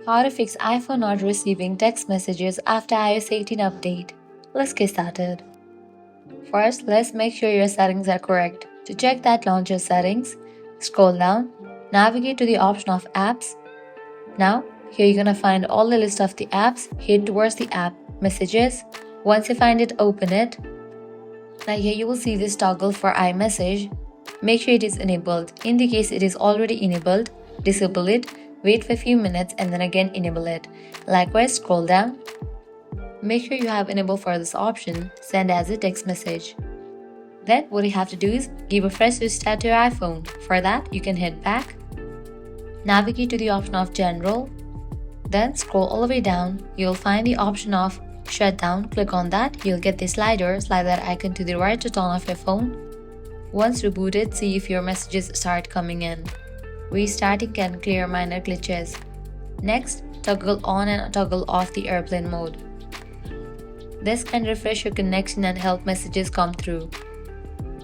How to fix iPhone not receiving text messages after iOS 18 update. Let's get started. First, let's make sure your settings are correct. To check that, launch your settings, scroll down, navigate to the option of apps. Now, here you're gonna find all the list of the apps. Head towards the app messages. Once you find it, open it. Now here you will see this toggle for iMessage. Make sure it is enabled. In the case it is already enabled, disable it, wait for a few minutes and then again enable it. Likewise, scroll down. Make sure you have enabled for this option, send as a text message. Then what you have to do is give a fresh restart to your iPhone. For that, you can head back, navigate to the option of General, then scroll all the way down. You'll find the option of Shutdown. Click on that. You'll get the slide that icon to the right to turn off your phone. Once rebooted, see if your messages start coming in. Restarting can clear minor glitches. Next, toggle on and toggle off the airplane mode. This can refresh your connection and help messages come through.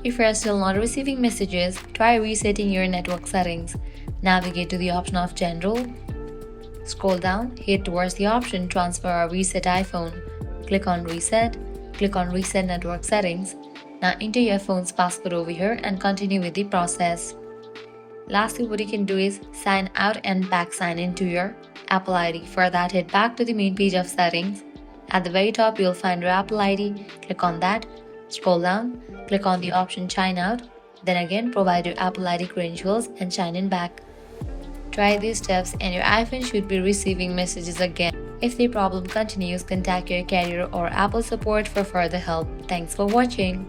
If you are still not receiving messages, try resetting your network settings. Navigate to the option of General. Scroll down, head towards the option Transfer or Reset iPhone. Click on Reset. Click on Reset Network Settings. Now enter your phone's passcode over here and continue with the process. Lastly, what you can do is sign out and back sign into your Apple ID. For that, head back to the main page of settings. At the very top, you'll find your Apple ID. Click on that. Scroll down. Click on the option Sign Out. Then again, provide your Apple ID credentials and sign in back. Try these steps and your iPhone should be receiving messages again. If the problem continues, contact your carrier or Apple support for further help. Thanks for watching.